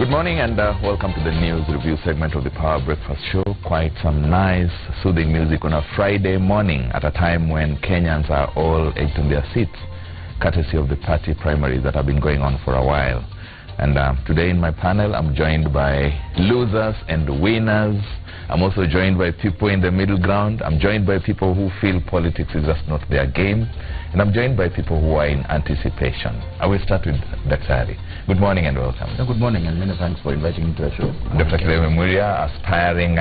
Good morning and welcome to the news review segment of the Power Breakfast Show. Quite some nice, soothing music on a Friday morning at a time when Kenyans are all edged on their seats, courtesy of the party primaries that have been going on for a while. And today in my panel, I'm joined by losers and winners. I'm also joined by people in the middle ground. I'm joined by people who feel politics is just not their game. And I'm joined by people who are in anticipation. I will start with Dr. Good morning and welcome. Good morning and many thanks for inviting me to the show. Dr. Kileme Muria, aspiring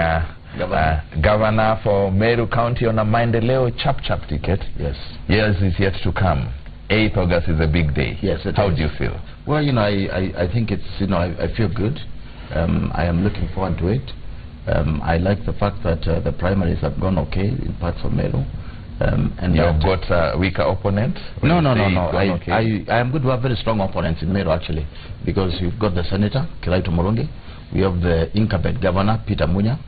governor for Meru County on a Maendeleo Chap ticket. Yes. Years is yet to come. 8th August is a big day. Yes, How do you feel? Well, you know, I think it's, you know, I feel good. I am looking forward to it. I like the fact that the primaries have gone okay in parts of Meru. And you have got a weaker opponent? No. I am good to have very strong opponents in Meru, actually, because you've got the Senator, Kiraitu Moronge. We have the incumbent Governor, Peter Munya.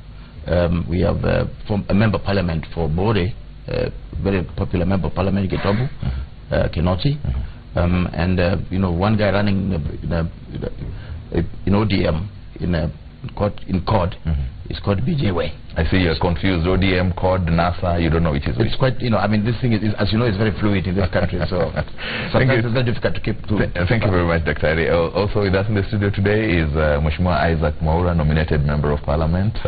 We have a Member of Parliament for Bore, very popular Member of Parliament, Getobu, Kinoti. And, you know, one guy running in ODM, in COD, is called BJ Way. I see you're confused. ODM, COD, NASA, you don't know which is which. It's quite, you know, I mean, this thing is, as you know, is very fluid in this country, so sometimes it's very difficult to keep to. Thank you very much, Dr. Ari. Also with us in the studio today is Mheshimiwa Isaac Mwaura, nominated Member of Parliament,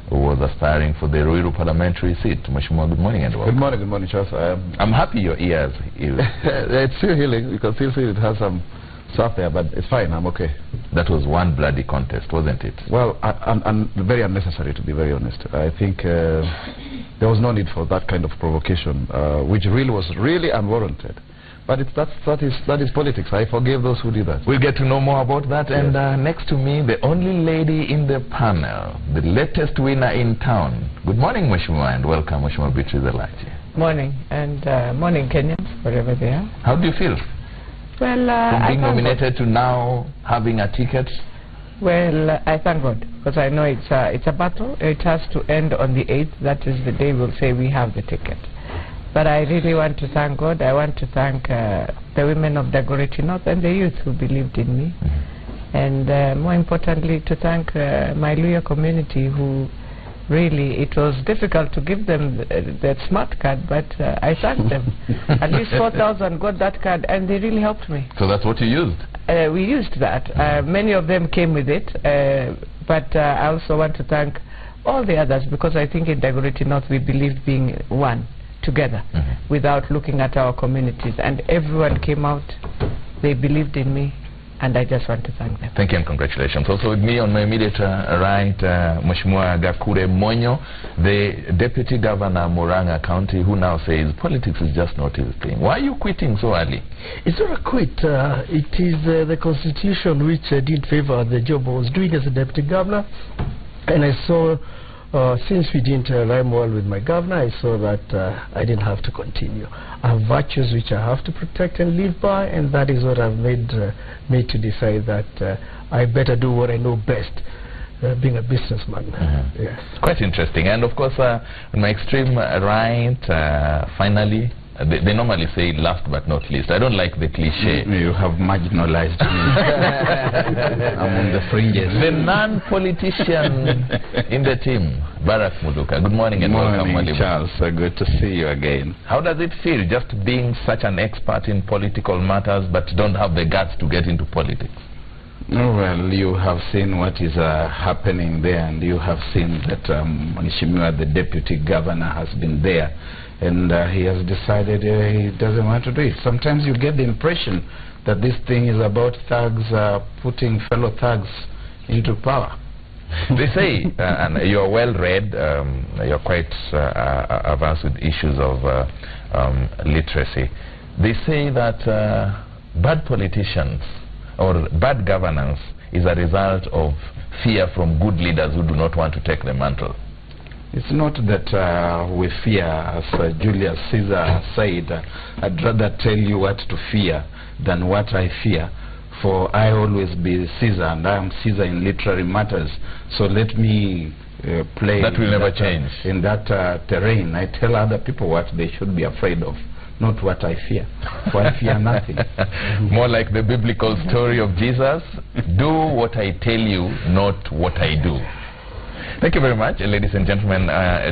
who was aspiring for the Ruiru parliamentary seat. Mheshimiwa, good morning and welcome. Good morning, Charles. I'm happy your ears heal. It's still healing. You can still see it has some stuff there, but it's fine. I'm okay. That was one bloody contest, wasn't it? Well, and very unnecessary, to be very honest. I think there was no need for that kind of provocation, which really was really unwarranted. But that is politics. I forgive those who did that. We'll get to know more about that. Yes. And next to me, the only lady in the panel, the latest winner in town. Good morning, Mheshimiwa, and welcome, Mheshimiwa Beatrice Elachi. Morning, and morning, Kenyans, wherever they are. How do you feel? Well, from being nominated to now having a ticket? Well, I thank God, because I know it's a battle. It has to end on the 8th. That is the day we'll say we have the ticket. But I really want to thank God. I want to thank the women of Dagoretti North and the youth who believed in me. And more importantly, to thank my Luya community who really, it was difficult to give them that smart card, but I thanked them. At least 4,000 got that card, and they really helped me. So that's what you used? We used that. Many of them came with it, but I also want to thank all the others, because I think in Dagoretti North we believed being one, together, without looking at our communities. And everyone came out, they believed in me, and I just want to thank them. Thank you and congratulations. Also with me on my immediate right, Mheshimiwa Gakure Monyo, the Deputy Governor Murang'a County, who now says politics is just not his thing. Why are you quitting so early? It's not a quit. It is the Constitution which did favor the job I was doing as a Deputy Governor. And I saw, since we didn't rhyme well with my governor, I saw that I didn't have to continue. I have virtues which I have to protect and live by, and that is what I've made to decide that I better do what I know best, being a businessman. Yes. Quite interesting. And of course, on my extreme right, finally, they normally say last but not least. I don't like the cliche. You have marginalized me. I'm on the fringes. The non-politician in the team, Barack Muduka. Good morning and welcome, Charles. Good to see you again. How does it feel just being such an expert in political matters but don't have the guts to get into politics? Oh, well, you have seen what is happening there, and you have seen that Mheshimiwa, the Deputy Governor, has been there. And he has decided he doesn't want to do it. Sometimes you get the impression that this thing is about thugs putting fellow thugs into power. They say, and you're well read, you're quite advanced with issues of literacy. They say that bad politicians or bad governance is a result of fear from good leaders who do not want to take the mantle. It's not that we fear, as Julius Caesar said. I'd rather tell you what to fear than what I fear. For I always be Caesar, and I am Caesar in literary matters. So let me play. That will never change. In that terrain, I tell other people what they should be afraid of. not what I fear. For I fear nothing. More like the biblical story of Jesus. Do what I tell you, not what I do. Thank you very much, ladies and gentlemen.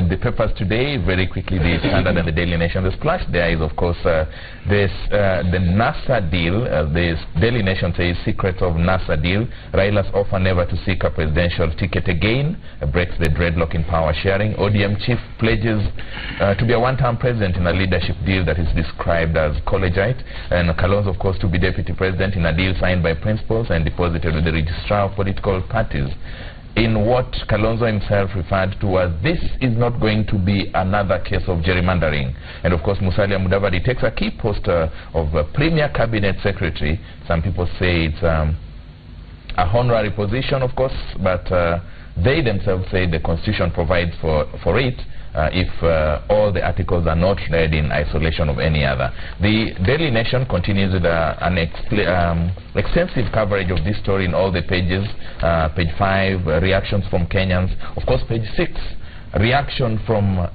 The papers today, very quickly, the Standard and the Daily Nation. The splash there is, of course, the NASA deal. The Daily Nation says, secrets of NASA deal. Raila's offer never to seek a presidential ticket again breaks the dreadlock in power sharing. ODM chief pledges to be a one-term president in a leadership deal that is described as collegiate. And Kalonzo, of course, to be deputy president in a deal signed by principals and deposited with the registrar of political parties, in what Kalonzo himself referred to as, this is not going to be another case of gerrymandering. And of course, Musalia Mudavadi takes a key post of Premier Cabinet Secretary. Some people say it's a honorary position, of course, but they themselves say the Constitution provides for it. If all the articles are not read in isolation of any other. The Daily Nation continues with an extensive coverage of this story in all the pages. Page 5, reactions from Kenyans. Of course, page 6, reaction from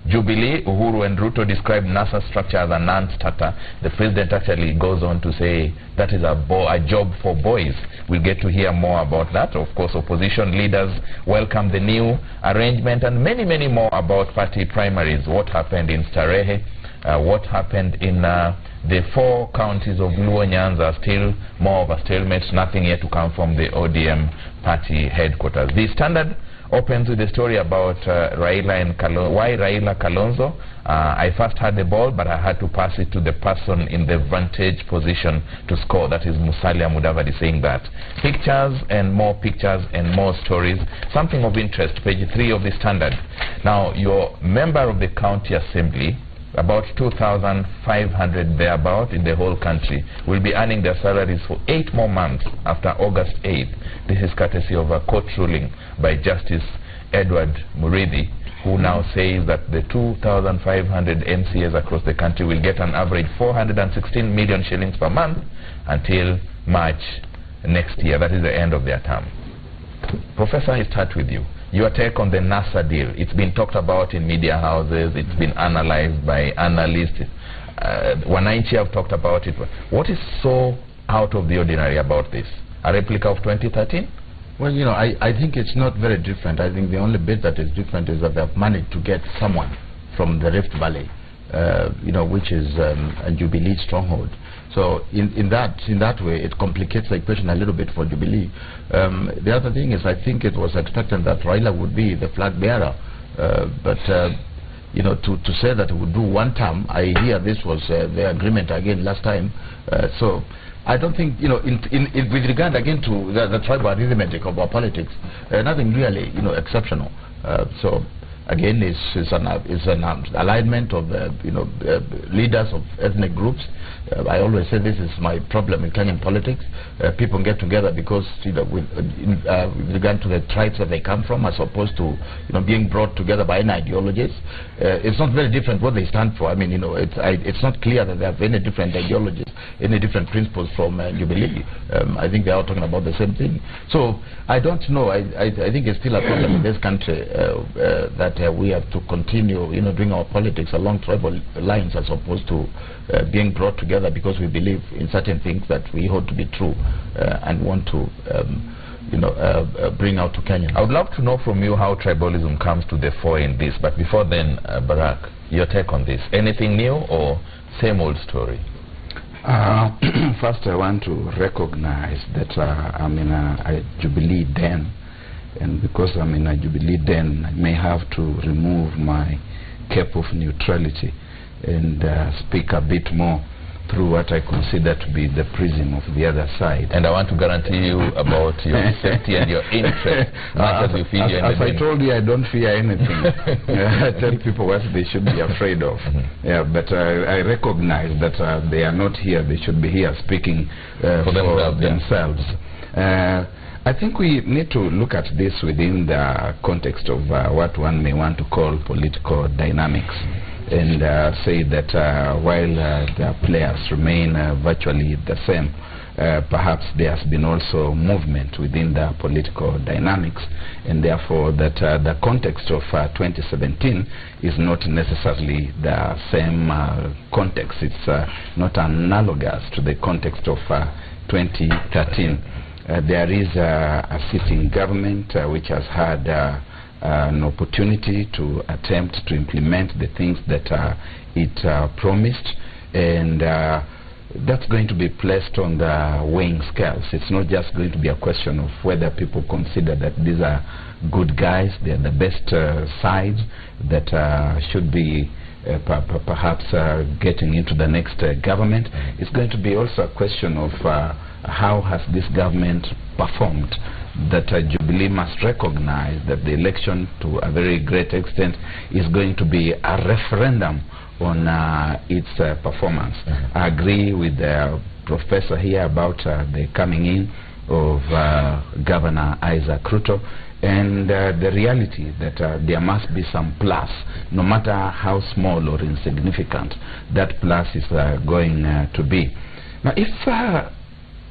Jubilee. Uhuru and Ruto described NASA structure as a non-starter. The president actually goes on to say that is a job for boys. We'll get to hear more about that. Of course, opposition leaders welcome the new arrangement, and many, many more about party primaries. What happened in Starehe, what happened in the 4 counties of Luo Nyanza, still more of a stalemate, nothing yet to come from the ODM party headquarters. The Standard opens with a story about Raila and Kalonzo. Why Raila Kalonzo? I first had the ball, but I had to pass it to the person in the vantage position to score. That is Musalia Mudavadi saying that. Pictures and more stories. Something of interest, page 3 of the Standard. Now, your member of the county assembly, about 2,500 thereabout in the whole country, will be earning their salaries for 8 more months after August 8th. This is courtesy of a court ruling by Justice Edward Murithi, who now says that the 2,500 MCAs across the country will get an average 416 million shillings per month until March next year. That is the end of their term. Professor, I start with you. Your take on the NASA deal. It's been talked about in media houses. It's been analyzed by analysts. Wananchi have talked about it. What is so out of the ordinary about this? A replica of 2013? Well, you know, I think it's not very different. I think the only bit that is different is that they have managed to get someone from the Rift Valley, you know, which is a Jubilee stronghold. So in that way, it complicates the equation a little bit for Jubilee. The other thing is, I think it was expected that Raila would be the flag bearer, but you know, to say that he would do one term, I hear this was the agreement again last time. So I don't think, you know, with regard again to the tribal arithmetic of our politics, nothing really, you know, exceptional. So again, it's an alignment of leaders of ethnic groups. I always say this is my problem in Kenyan politics. People get together because, you know, with regard to the tribes that they come from, as opposed to, you know, being brought together by any ideologies. It's not very different what they stand for. I mean, you know, it's not clear that they have any different ideologies, any different principles from Jubilee. I think they are all talking about the same thing. So I don't know. I think it's still a problem in this country that we have to continue, you know, doing our politics along tribal lines as opposed to being brought together because we believe in certain things that we hold to be true and want to bring out to Kenya. I would love to know from you how tribalism comes to the fore in this, but before then, Barack, your take on this. Anything new or same old story? First, I want to recognize that I'm in a Jubilee den, and because I'm in a Jubilee den, I may have to remove my cap of neutrality and speak a bit more through what I consider to be the prism of the other side. And I want to guarantee you about your safety and your interest, much as you feel you're in the I told you, I don't fear anything. I tell people what they should be afraid of. Yeah, but I recognize that they are not here. They should be here speaking for themselves. I think we need to look at this within the context of what one may want to call political dynamics, and say that while the players remain virtually the same, perhaps there has been also movement within the political dynamics, and therefore that the context of 2017 is not necessarily the same context. It's not analogous to the context of 2013. There is a sitting government which has had an opportunity to attempt to implement the things that it promised, and that's going to be placed on the weighing scales. It's not just going to be a question of whether people consider that these are good guys, they're the best sides that should be perhaps getting into the next government. It's going to be also a question of how has this government performed, that Jubilee must recognize that the election to a very great extent is going to be a referendum on its performance. I agree with the professor here about the coming in of Governor Isaac Ruto, and the reality that there must be some plus, no matter how small or insignificant that plus is going to be. Now, if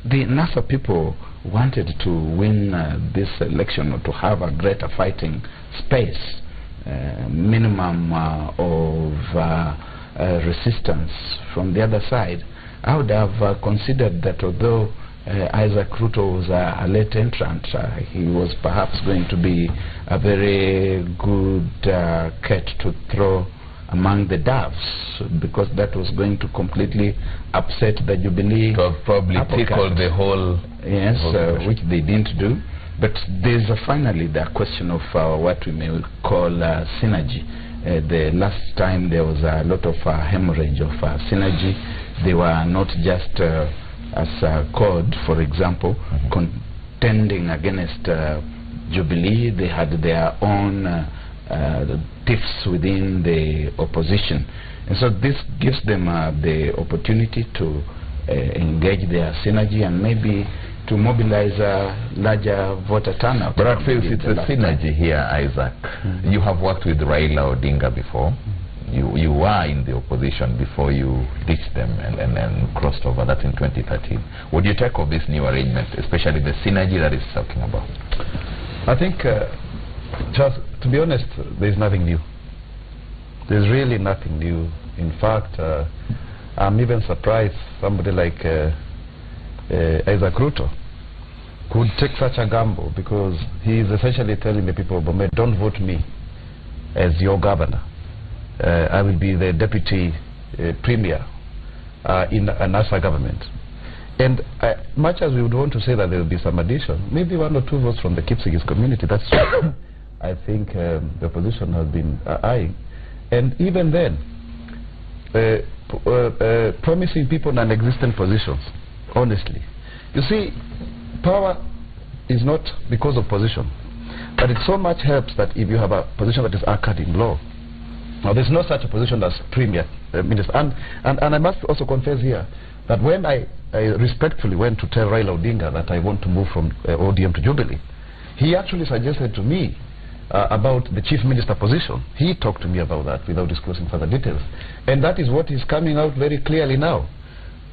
the NASA people wanted to win this election, or to have a greater fighting space, minimum of resistance from the other side, I would have considered that although Isaac Ruto was a late entrant, he was perhaps going to be a very good cat to throw among the doves, because that was going to completely upset the Jubilee. Probably tickled the whole... Yes, which they didn't do. But there's finally the question of what we may call synergy. The last time there was a lot of hemorrhage of synergy. They were not just as CORD, for example, contending against Jubilee. They had their own tiffs within the opposition, and so this gives them the opportunity to engage their synergy and maybe to mobilize a larger voter turnout. But I feel it's a synergy here, Isaac. You have worked with Raila Odinga before. You were in the opposition before you ditched them and crossed over. That's in 2013. What do you take of this new arrangement, especially the synergy that it's talking about? I think, just to be honest, there's nothing new. There's really nothing new. In fact, I'm even surprised somebody like Isaac Ruto could take such a gamble, because he is essentially telling the people of Bomet, don't vote me as your governor. I will be the deputy premier in a NASA government. And much as we would want to say that there will be some addition, maybe 1 or 2 votes from the Kipsigis community, that's true. I think the opposition has been eyeing. And even then, promising people non-existent positions, honestly. You see, power is not because of position, but it so much helps that if you have a position that is anchored in law. Now, there's no such a position as premier minister. And I must also confess here that when I respectfully went to tell Raila Odinga that I want to move from ODM to Jubilee, he actually suggested to me about the chief minister position. He talked to me about that without disclosing further details. And that is what is coming out very clearly now.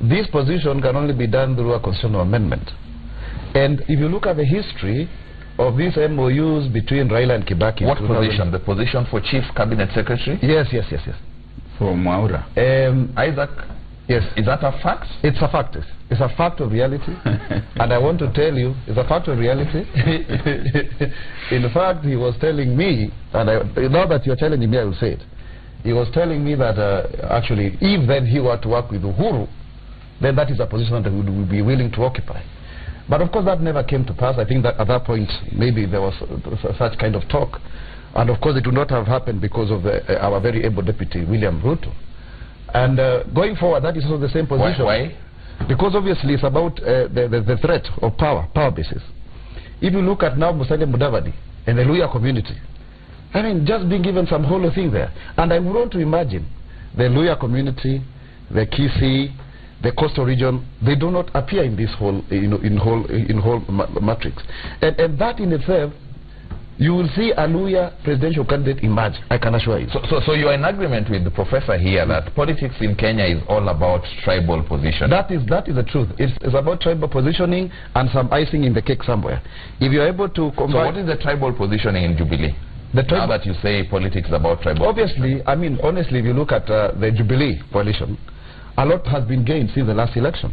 This position can only be done through a constitutional amendment. And if you look at the history of these MOUs between Raila and Kibaki... What position? The position for chief cabinet secretary? Yes. For Mwaura. Isaac, yes. Is that a fact? It's a fact. It's a fact of reality. And I want to tell you, it's a fact of reality. In fact, he was telling me, and now that you're telling me, I will say it. He was telling me that actually, if then he were to work with Uhuru, then that is a position that we would be willing to occupy. But of course that never came to pass. I think that at that point maybe there was such kind of talk, and of course it would not have happened because of our very able deputy William Ruto. And going forward, that is also the same position. Why? Because obviously it's about the threat of power basis. If you look at now Musalia Mudavadi and the Luhya community, I mean, just being given some hollow thing there. And I would want to imagine the Luhya community, the Kisii, the coastal region, they do not appear in this whole, in whole matrix, and that in itself you will see a Luya presidential candidate emerge, I can assure you. So you are in agreement with the professor here that politics in Kenya is all about tribal positioning? That is the truth. It's about tribal positioning and some icing in the cake somewhere. If you're able to combine... So what is the tribal positioning in Jubilee? Now that you say politics is about tribal... Obviously, I mean, honestly, if you look at the Jubilee coalition, a lot has been gained since the last election.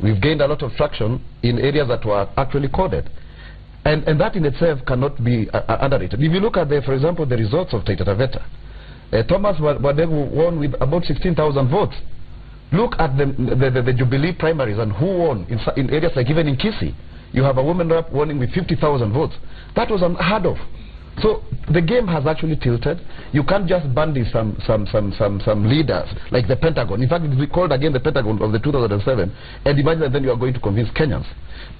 We've gained a lot of traction in areas that were actually coded. And that in itself cannot be underrated. If you look at, for example, the results of Taita Taveta, Thomas Wadegu won with about 16,000 votes. Look at the Jubilee primaries and who won in areas like even in Kisii. You have a woman rep winning with 50,000 votes. That was unheard of. So the game has actually tilted. You can't just bandy some leaders like the Pentagon. In fact, we called again the Pentagon of the 2007, and imagine that then you are going to convince Kenyans.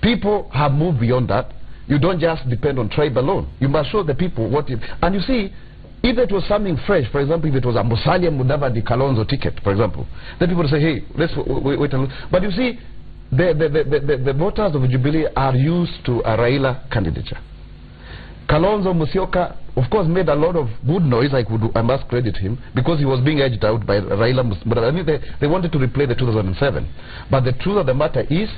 People have moved beyond that. You don't just depend on tribe alone. You must show the people what it... And you see, if it was something fresh, for example, if it was a Musalia Mudavadi Kalonzo ticket, for example, then people would say, hey, let's wait a little. But you see, the voters of Jubilee are used to a Raila candidature. Kalonzo MUSYOKA, of course, made a lot of good noise. I must credit him, because he was being edged out by Raila. But I mean, they wanted to replay the 2007. But the truth of the matter is,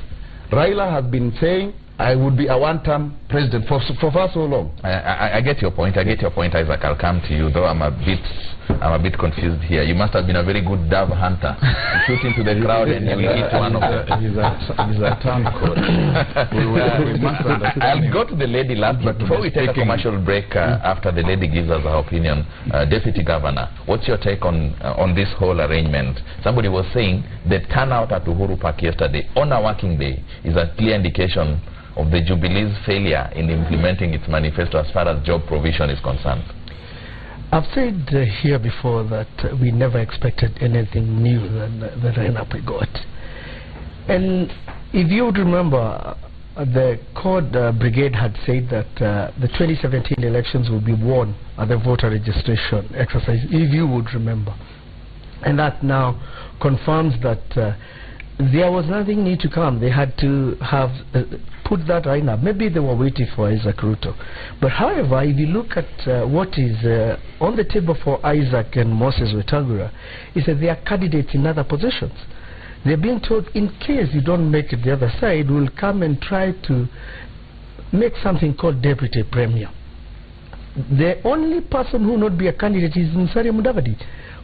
Raila has been saying, I would be a one-term president for far so long. I get your point. I get your point, Isaac. I'll come to you, though I'm a bit confused here. You must have been a very good dove hunter. You shoot into the crowd and you hit one of the... He's a town coach. I'll go to the lady last, but before we take a commercial break, after the lady gives us her opinion, Deputy Governor, what's your take on this whole arrangement? Somebody was saying the turnout at Uhuru Park yesterday on a working day is a clear indication of the Jubilee's failure in implementing its manifesto as far as job provision is concerned. I've said here before that we never expected anything new than the lineup we got. And if you would remember, the CORD brigade had said that the 2017 elections will be won at the voter registration exercise, if you would remember. And that now confirms that there was nothing new to come. They had to have put that right now. Maybe they were waiting for Isaac Ruto. But however, if you look at what is on the table for Isaac and Moses Wetangula, is that they are candidates in other positions. They're being told, in case you don't make it the other side, we'll come and try to make something called deputy premier. The only person who will not be a candidate is Musalia Mudavadi,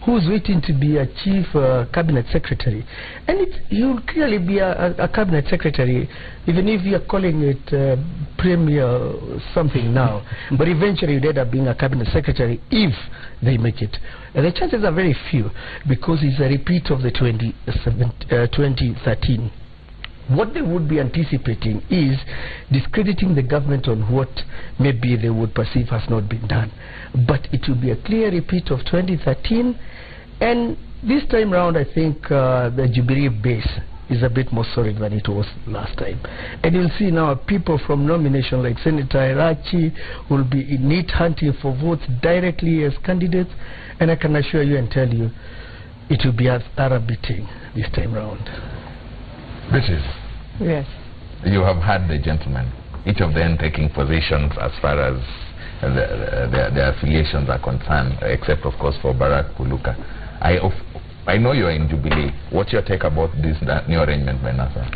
who's waiting to be a chief cabinet secretary. And he'll clearly be a cabinet secretary, even if you're calling it premier something now. But eventually you'd end up being a cabinet secretary if they make it. And the chances are very few, because it's a repeat of the 2013. What they would be anticipating is discrediting the government on what maybe they would perceive has not been done. But it will be a clear repeat of 2013. And this time round, I think the Jubilee base is a bit more solid than it was last time. And you'll see now people from nomination like Senator Irachi will be in need hunting for votes directly as candidates. And I can assure you and tell you, it will be a thorough beating this time round. British. Yes. You have had the gentlemen, each of them taking positions as far as their affiliations are concerned, except of course for Barack Kuluka. I know you are in Jubilee. What's your take about this new arrangement, Vanessa?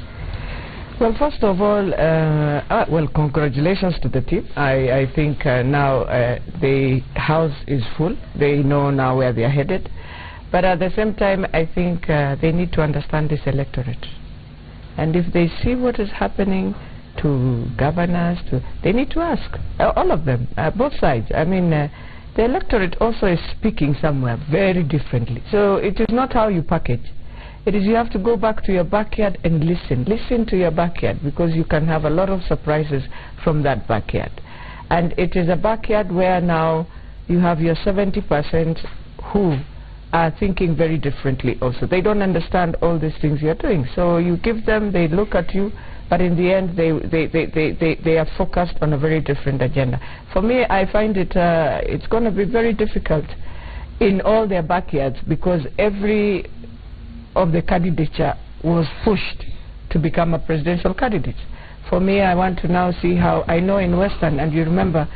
Well, first of all, well, congratulations to the team. I think now the house is full. They know now where they are headed. But at the same time, I think they need to understand this electorate. And if they see what is happening to governors, they need to ask, all of them, both sides. I mean, the electorate also is speaking somewhere very differently. So it is not how you package. It is you have to go back to your backyard and listen. Listen to your backyard, because you can have a lot of surprises from that backyard. And it is a backyard where now you have your 70% who are thinking very differently also. They don't understand all these things you're doing. So you give them, they look at you, but in the end they are focused on a very different agenda. For me, I find it's going to be very difficult in all their backyards, because every of the candidature was pushed to become a presidential candidate. For me, I want to now see how, I know in Western, and you remember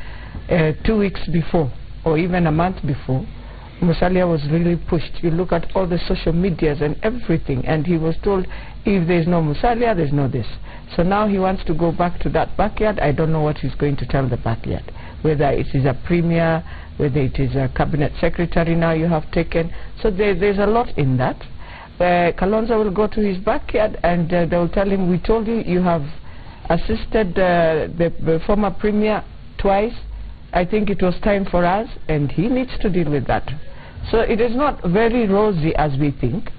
2 weeks before, or even a month before, Musalia was really pushed. You look at all the social medias and everything, and he was told, if there's no Musalia, there's no this. So now he wants to go back to that backyard. I don't know what he's going to tell the backyard, whether it is a premier, whether it is a cabinet secretary now you have taken. So there's a lot in that. Kalonzo will go to his backyard, and they will tell him, we told you, you have assisted the former premier twice. I think it was time for us, and he needs to deal with that. So it is not very rosy as we think.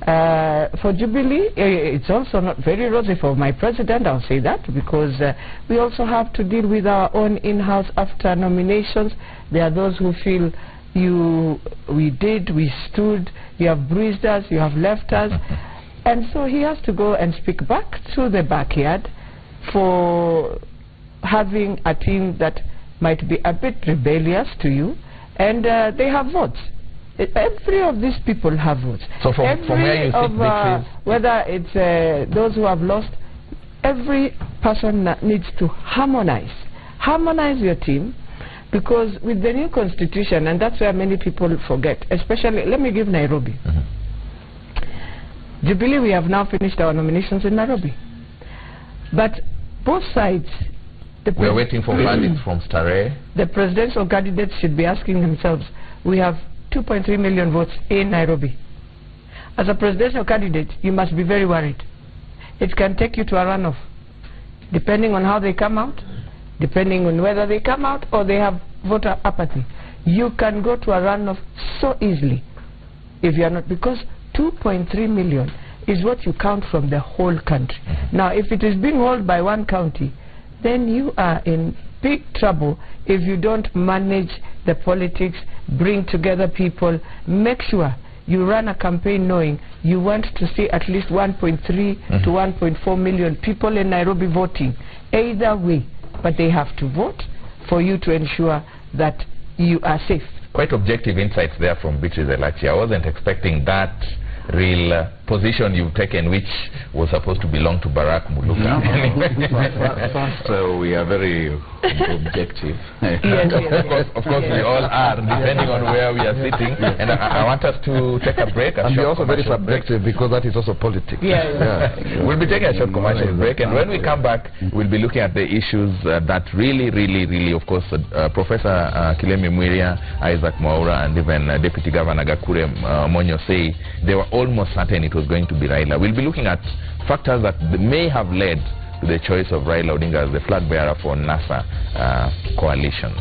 For Jubilee, it's also not very rosy for my president, I'll say that, because we also have to deal with our own in-house after nominations. There are those who feel we stood, you have bruised us, you have left us. And so he has to go and speak back to the backyard for having a team that might be a bit rebellious to you, and they have votes. Every of these people have votes. So from where you think whether it's those who have lost, every person needs to harmonize your team, because with the new constitution, and that's where many people forget, especially, let me give Nairobi. Jubilee, we have now finished our nominations in Nairobi, but both sides, we're waiting for verdicts from Starehe. The presidential candidates should be asking themselves, we have 2.3 million votes in Nairobi. As a presidential candidate, you must be very worried. It can take you to a runoff, depending on how they come out, depending on whether they come out or they have voter apathy. You can go to a runoff so easily if you are not, because 2.3 million is what you count from the whole country. Now, if it is being held by one county, then you are in big trouble if you don't manage the politics, bring together people, make sure you run a campaign knowing you want to see at least 1.3 to 1.4 million people in Nairobi voting. Either way, but they have to vote for you to ensure that you are safe. Quite objective insights there from Beatrice Elachi. I wasn't expecting that real position you've taken, which was supposed to belong to Barack Muluka. So we are very objective. Of course we all are, depending on where we are sitting. And I want us to take a break. And we're also very subjective, because that is also politics. We'll be taking a short commercial break, and when we come back, we'll be looking at the issues that really, of course, Professor Kilemi Mwiria, Isaac Mwaura, and even Deputy Governor Gakure Monyo say they were almost certain it was going to be Raila. We'll be looking at factors that may have led to the choice of Raila Odinga as the flag bearer for NASA coalition.